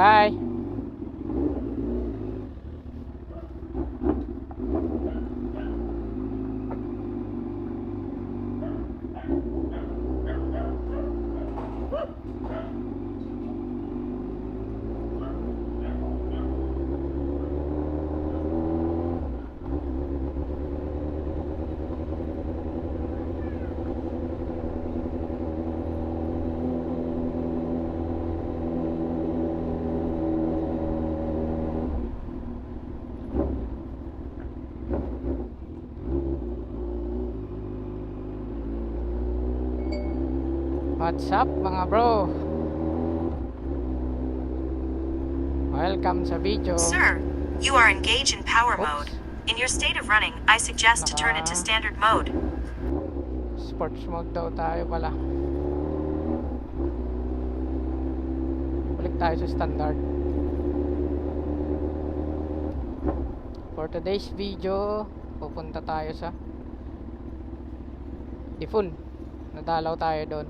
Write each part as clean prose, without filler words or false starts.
Bye. What's up mga bro? Welcome sa video. Sir, you are engaged in power Oops. mode. In your state of running, I suggest to turn it to standard mode. Sports mode daw tayo pala. Balik tayo sa standard. For today's video, pupunta tayo sa Difun. Nadalaw tayo doon.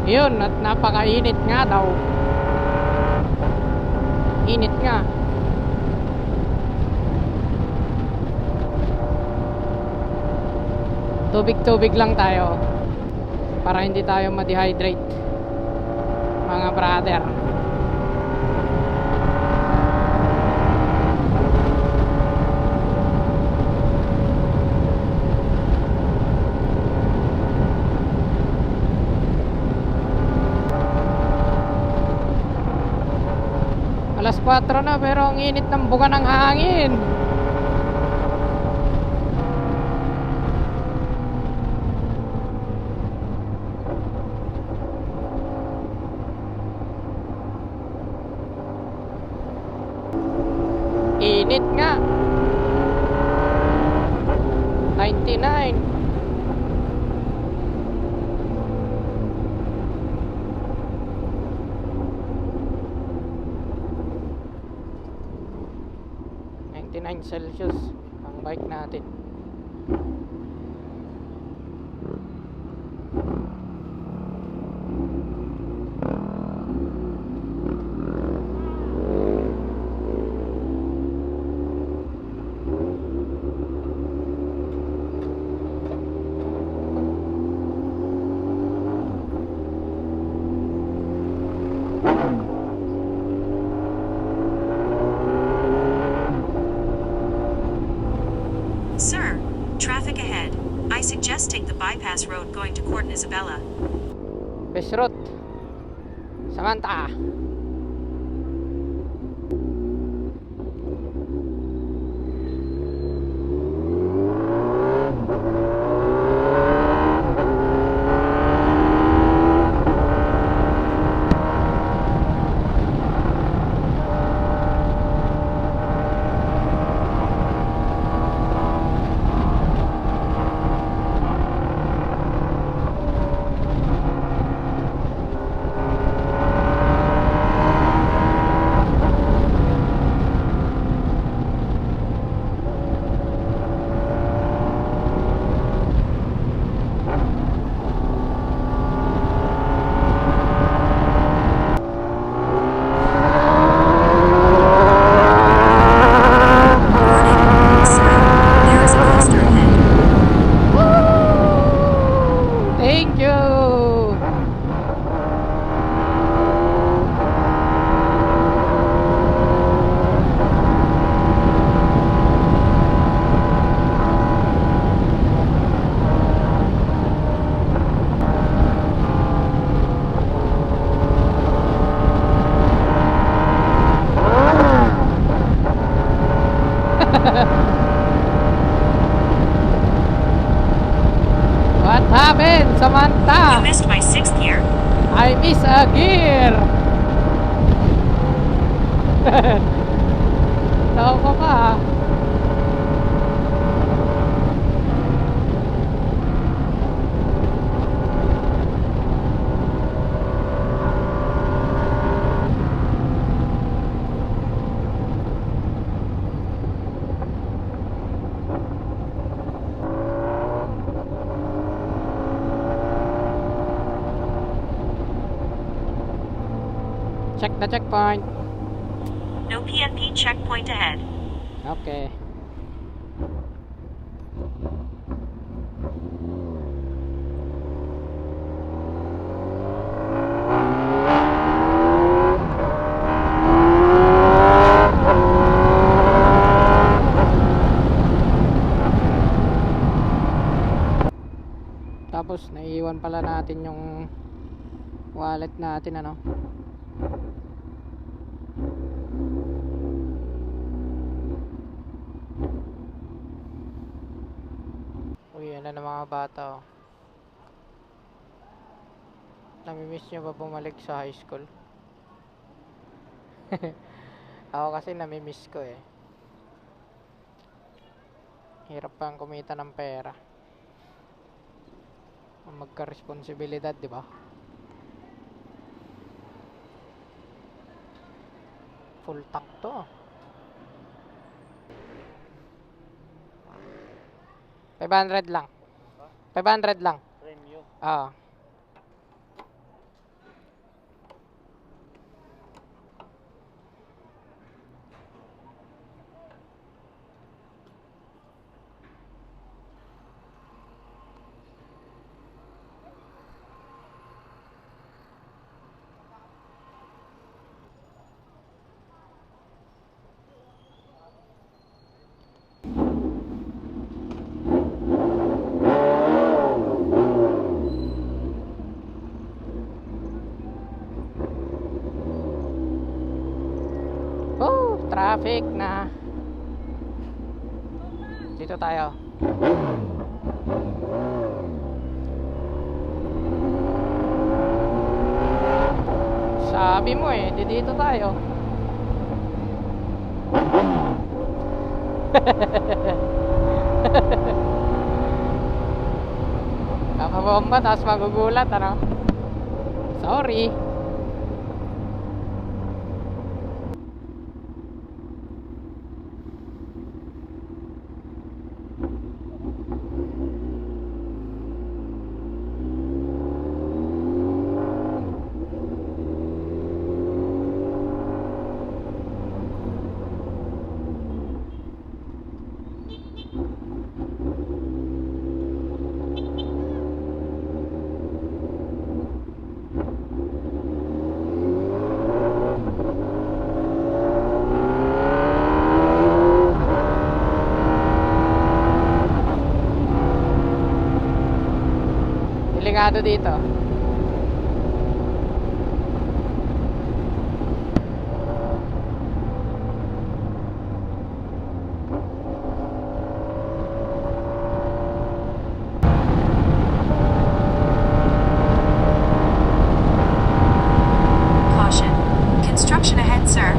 Yun, at napakainit nga daw. Init nga. Tubig-tubig lang tayo para hindi tayo ma-dehydrate mga brother. Alas 4 na pero ang init ng buga ng hangin. Init nga. 99. Celsius ang bike natin. Sir, traffic ahead. I suggest take the bypass road going to Port Isabella. Best route Samantha. Thank you. What happened, Samantha? You missed my 6th gear. I miss a gear. Loko ka. check the checkpoint. No PNP checkpoint ahead. Okay. Tapos naiiwan pala natin yung wallet natin, ano. Uy, ano na mga bata, oh. Namimiss nyo ba bumalik sa high school? Ako kasi namimiss ko eh. Hirap pang kumita ng pera. Magka-responsibilidad, di ba? Full tank to. 500 lang. 500 lang. Premium. Ah. Oh, traffic na. Dito tayo. Sabi mo eh, dito tayo. Kakabomba, tapos magugulat, ano? Sorry. Delikado dito. Caution. Construction ahead, sir.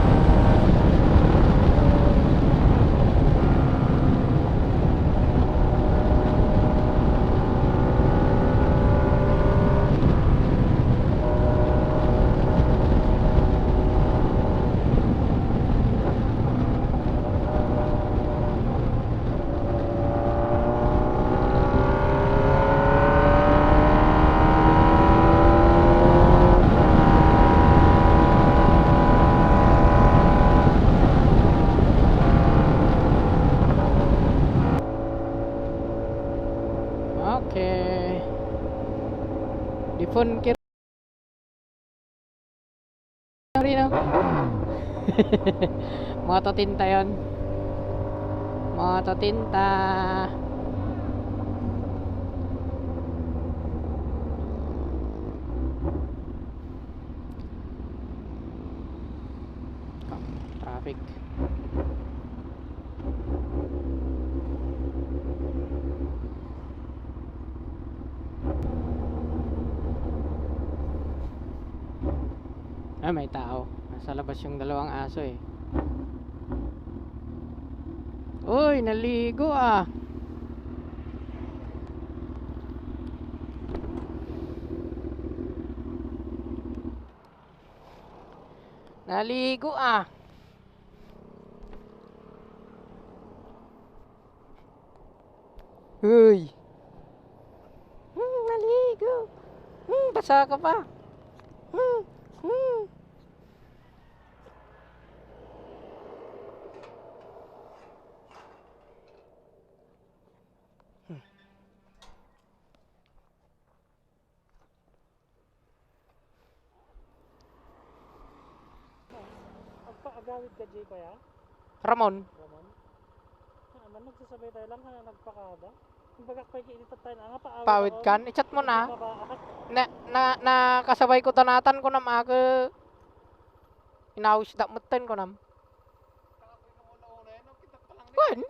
Okay. Dipon kir Rino. Mototinta yon. Mototinta. Traffic. Ah, may tao. Nasa labas yung dalawang aso eh. Uy, naligo ah. Naligo ah. Uy. Naligo. Basa ka pa. Hmm. Nagawid ka, Jay, kaya? Ramon. Ramon? Naman, magsasabay tayo lang, nagpakada. Kumbaga, pakikiinitan tayo na nga, Pawid kan. I-chat mo na. Kasabay ko tanatan ko nam ako. Inawis dak mutten ko nam. Wan.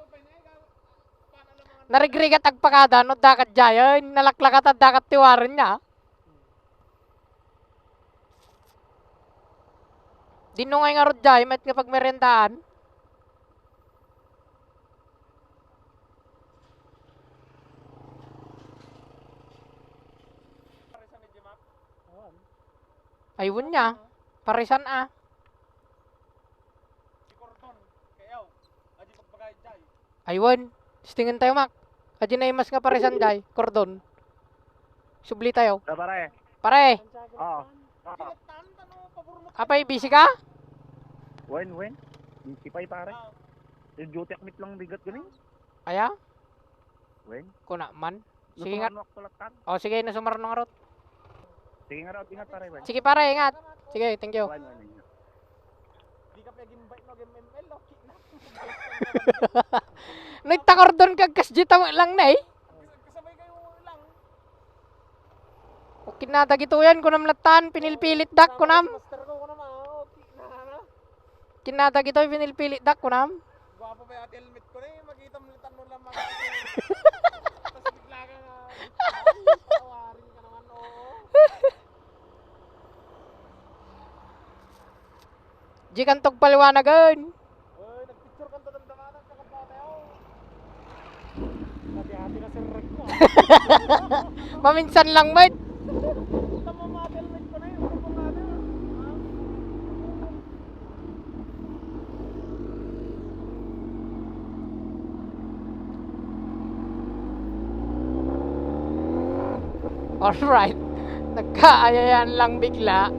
Narigrigat agpakada no dakat jayon. Nalaklakat at dakat tiwaran niya. Dinungay nga rod jay, met nga pagmerendaan. Ayun niya. Parisan ah. Ayun. Tingin tayo mak. Adi na imas nga parisan jay. Cordon. Subli tayo. Pare. Pare. Oo. Apay, busy ka? Wen. Sipay pare. Yung duty akmit lang bigat ganin. Aya? Wen. Kuna man. Sige nga. Tulatan. O sige, nasumar nung arot. Sige nga raw, ingat pare, Wen. Sige pare, ingat. Sige, thank you. Wen. Di ka pag-invite no, game ML, okay na. Nagtakordon kag kasjita mo lang na eh. Kasabay kayo lang. O kinadagituyan ko nam latan, pinilpilit dak ko nam. Master ko naman, okay na. Kinadagitoy pinilpilit dak ko nam. Gwapo pa yung helmet ko na eh, makita mo litan mo lang mga. Tapos bigla ka nga, patawarin ka naman, oo. Di kantog paliwanagan. Uy, nagpicture ka to ng damanan, kakabata tayo. Hati-hati na sir Reg ko. Maminsan lang mate. Tama mga helmet ko na eh, urupong natin. Alright. Nagkaayayan lang bigla.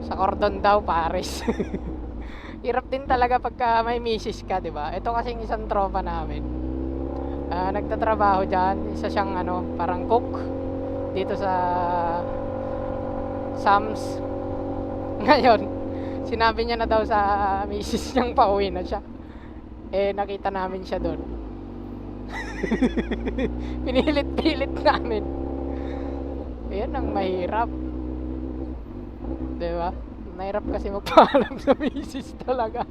Sa cordon daw, Paris. Hirap din talaga pagka may misis ka, di ba? Ito kasing isang tropa namin. Nagtatrabaho dyan. Isa siyang parang cook. Dito sa Sam's. Ngayon, sinabi niya na daw sa misis niyang pauwi na siya. Eh, nakita namin siya doon. Pinilit-pilit namin. Ayan ang mahirap. Diba? Mahirap kasi magpaalam sa misis talaga.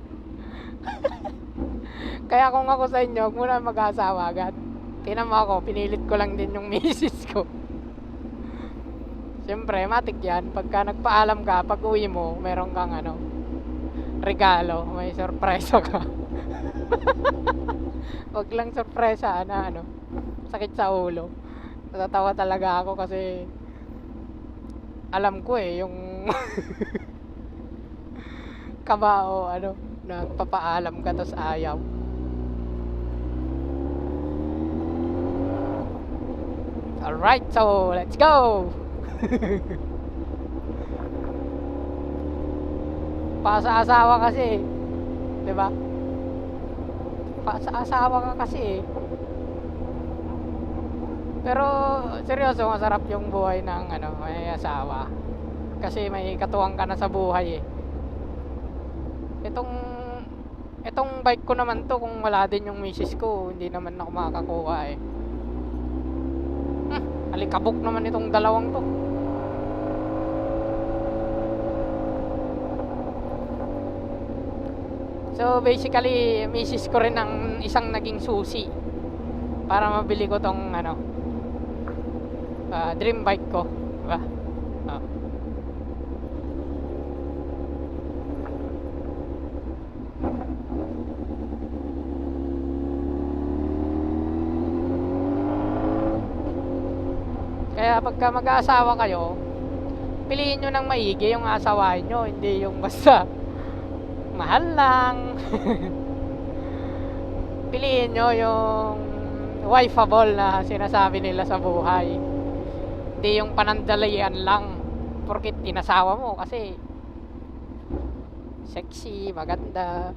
Kaya kung ako sa inyo, huwag muna mag-asawa agad. Tingnan mo ako, pinilit ko lang din yung misis ko. Siyempre, matik yan. Pagka nagpaalam ka, pag uwi mo, meron kang regalo. May sorpresa ka. Huwag lang sorpresa na sakit sa ulo. Natatawa talaga ako kasi alam ko yung kabao nagpapaalam ka tas ayaw. Alright, so let's go. Pasa-asawa kasi, 'di ba? Pasa-asawa ka kasi. Pero seryoso, masarap yung buhay ng may asawa. Kasi may katuwang ka na sa buhay eh. Itong bike ko naman to, kung wala din yung misis ko, hindi naman ako makakakuha eh. Alikabok naman itong dalawang to. So basically, misis ko rin ang isang naging susi para mabili ko tong dream bike ko, diba? Kaya pagka mag-aasawa kayo, piliin nyo ng maigi yung asawahin nyo, hindi yung basta mahal lang. Piliin nyo yung wifeable na sinasabi nila sa buhay. Hindi yung panandalian lang porkit inasawa mo kasi sexy, maganda,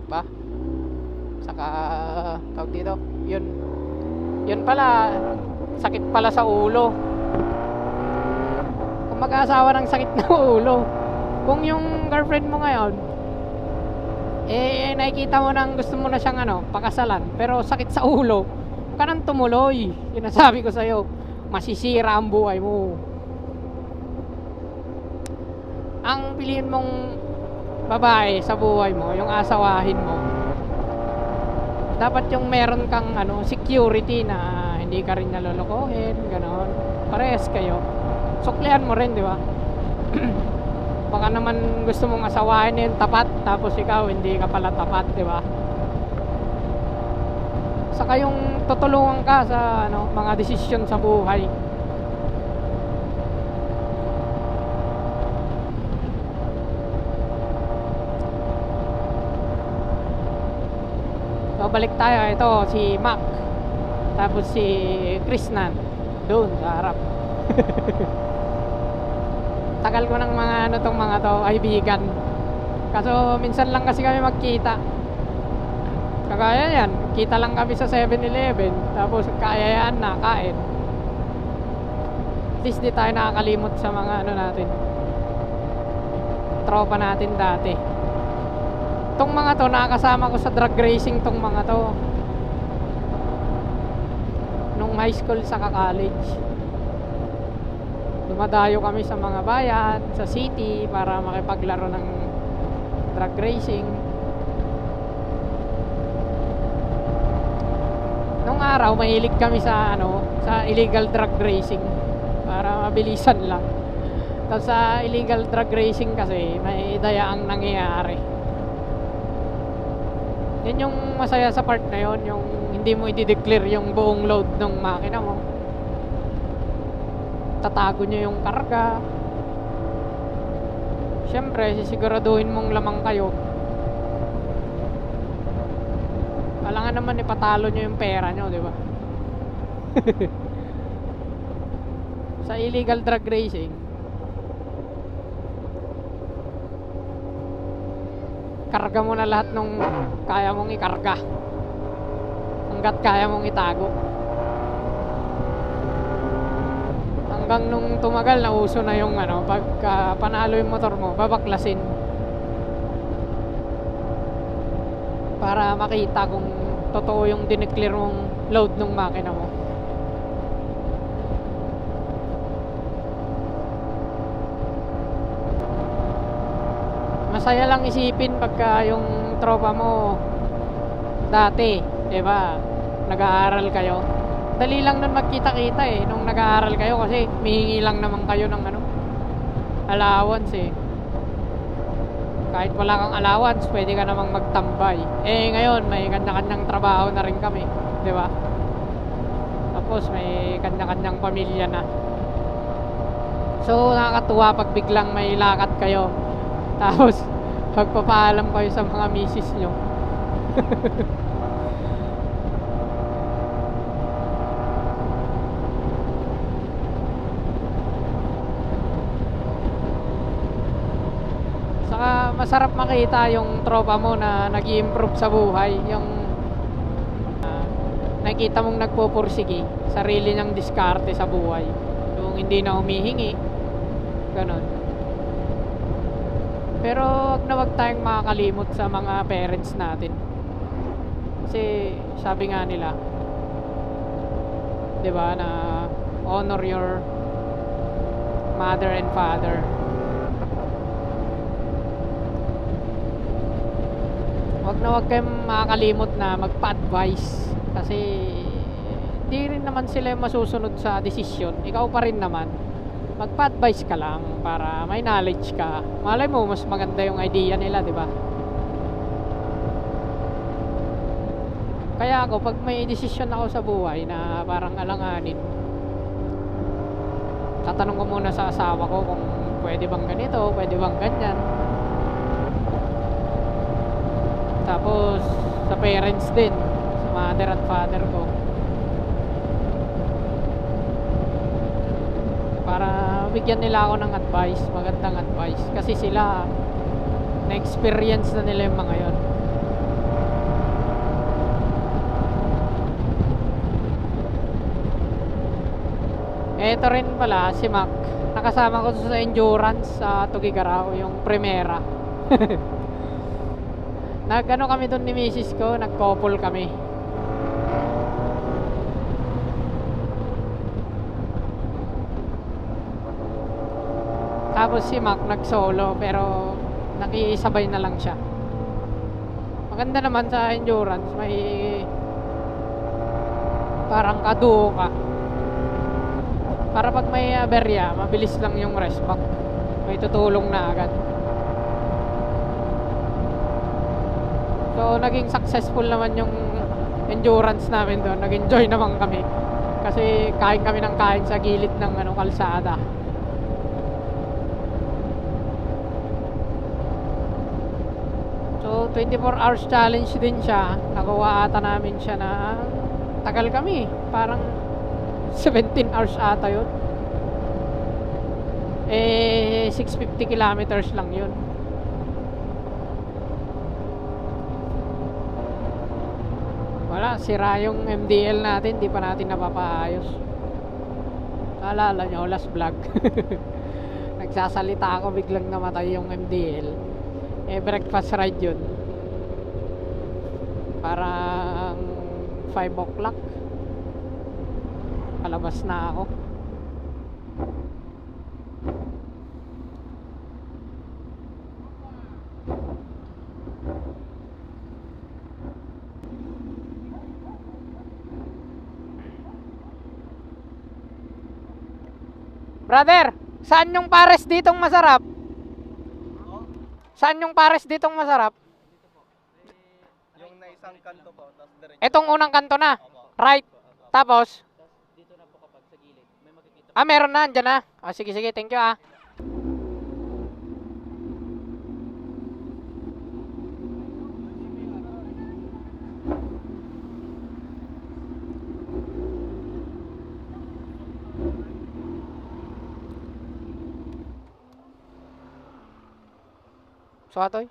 ba? Saka tawag dito, yun pala, sakit pala sa ulo. Kung mag-aasawa ng sakit na ulo, kung yung girlfriend mo ngayon Eh, nakikita mo nang gusto mo na siyang ano, pakasalan. Pero sakit sa ulo. Huwag ka nang tumuloy. Sinasabi ko sa'yo, masisira ang buhay mo. Ang piliin mong babae sa buhay mo, yung asawahin mo, dapat yung meron kang ano, security na hindi ka rin nalolokohin, gano'n. Parehas kayo. Suklihan mo rin, di ba? Baka naman gusto mong asawahin yung tapat, tapos ikaw hindi ka pala tapat, di ba? Saka yung tutulungan ka sa ano, mga desisyon sa buhay. So, balik tayo. Ito, si Mac. Tapos si Krishnan. Doon, sa harap. Tagal ko ng mga ano tong mga to, kaibigan. Kaso minsan lang kasi kami magkita. Kagaya yan, kita lang kami sa 7-Eleven. Tapos kaayaan na, kain. At least di tayo nakakalimot sa mga ano natin, tropa natin dati. Tong mga to, nakakasama ko sa drag racing tong mga to. Nung high school sa college. Dumadayo kami sa mga bayan, sa city, para makipaglaro ng drag racing. Nung araw, mahilig kami sa ano, sa illegal drug racing para mabilisan lang. Tapos sa illegal drug racing kasi may dayaang nangyayari. Yan yung masaya sa part na yon, yung hindi mo i-declare yung buong load ng makina mo. Tatago nyo yung karga. Siyempre, sisiguraduhin mong lamang kayo. Kailangan naman ipatalo nyo yung pera nyo, di ba? Sa illegal drug racing, karga mo na lahat ng kaya mong ikarga hanggat kaya mong itago. Hanggang nung tumagal, nauso na yung ano, pagka panalo yung motor mo, babaklasin para makita kung totoo yung dineclare mong load ng makina mo. Masaya lang isipin pagka yung tropa mo dati, diba, nag-aaral kayo. Dali lang nun magkita-kita eh nung nag-aaral kayo, kasi mihingi lang naman kayo ng ano, allowance eh. Kahit wala kang allowance, pwede ka namang magtambay. Eh ngayon, may kanya-kanyang trabaho na rin kami, di ba? Tapos may kanya-kanyang pamilya na. So nakakatuwa pag biglang may lakad kayo, tapos pagpapaalam kayo sa mga misis nyo. Saka masarap makita yung tropa mo na nag-i-improve sa buhay, yung nakita mong nagpupursige, sarili niyang diskarte sa buhay, yung hindi na humihingi, ganon. Pero wag tayong makakalimot sa mga parents natin, kasi sabi nga nila, diba, na honor your mother and father. Wag kayong makakalimot na magpa-advise, kasi di rin naman sila masusunod sa desisyon. Ikaw pa rin naman, magpa-advise ka lang para may knowledge ka. Malay mo mas maganda yung idea nila, di ba? Kaya ako, pag may desisyon ako sa buhay na parang alanganin, tatanong ko muna sa asawa ko kung pwede bang ganito, pwede bang ganyan. Tapos sa parents din, sa mother at father ko, para bigyan nila ako ng advice, magandang advice, kasi sila na-experience na nila yung mga yon. Eto rin pala si Mac, nakasama ko sa endurance sa Tugigaraw, yung Primera. Nag-ano kami doon ni misis ko, nag-couple kami. Tapos si Mac nag-solo pero nakisabay na lang siya. Maganda naman sa endurance, may parang kaduo ka. Para pag may aberya, mabilis lang yung rest back. May tutulong na agad. So, naging successful naman yung endurance namin doon. Nag-enjoy naman kami. Kasi kain kami ng kain sa gilid ng kalsada. So, 24 hours challenge din siya. Nagawa ata namin siya na tagal kami. Parang 17 hours ata yun. 650 kilometers lang yun. Wala, sira yung MDL natin. Di pa natin napapaayos. Naalala nyo, last vlog. Nagsasalita ako, biglang namatay yung MDL. Breakfast ride yun. Parang 5 o'clock. Palabas na ako. Brother, saan yung pares ditong masarap? Saan yung pares ditong masarap? Yung na isang kanto po, tapos diretso. Etong unang kanto na. Right. Tapos? Ah, meron na. Andyan na. Ah, sige, sige. Thank you, ah. So, atoy.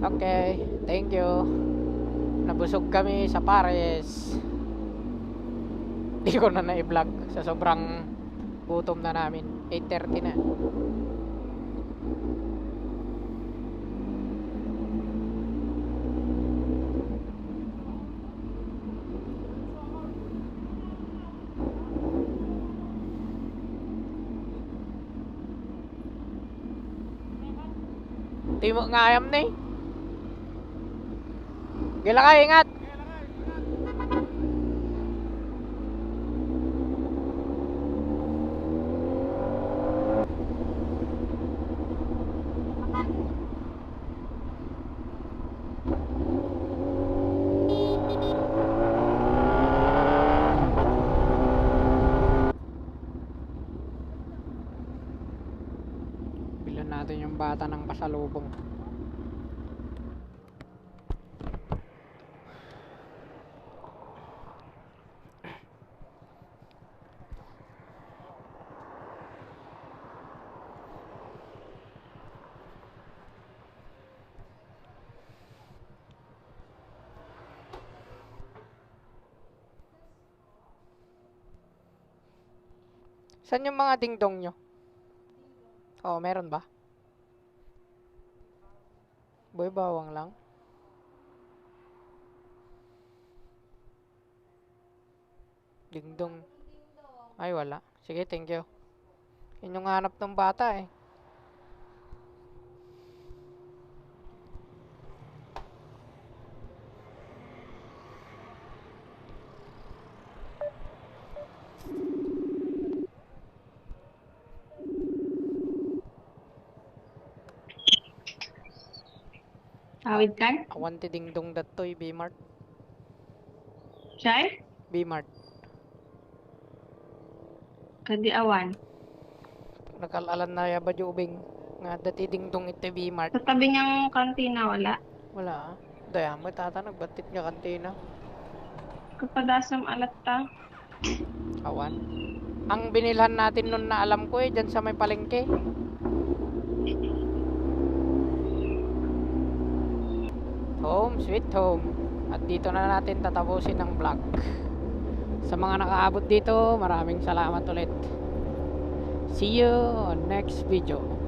Okay, thank you. Nabusog kami sa Pares. Hindi ko na na-vlog sa sobrang gutom na namin. 8:30 na. Timo nga ayam na eh. Gila ka, ingat. Bilan natin yung bata ng pasalubong. Saan yung mga dingdong nyo? Oh, meron ba? Boy, bawang lang. Dingdong. Ay, wala. Sige, thank you. Yun yung hanap ng bata eh. Awid ka? Awanti dingdong datoy, B-Mart. Chay? B-Mart. Kadi awan. Nakalalan na ya ba jubing? Nga dati dingdong ito B-Mart. Sa tabi niyang kantina, wala. Wala. Daya mo tata nagbatit nga kantina. Kapadasam alat ta. Awan. Ang binilhan natin nun na alam ko eh, dyan sa may palengke. Home sweet home. At dito na natin tatapusin ang vlog. Sa mga nakaabot dito, maraming salamat ulit. See you on next video.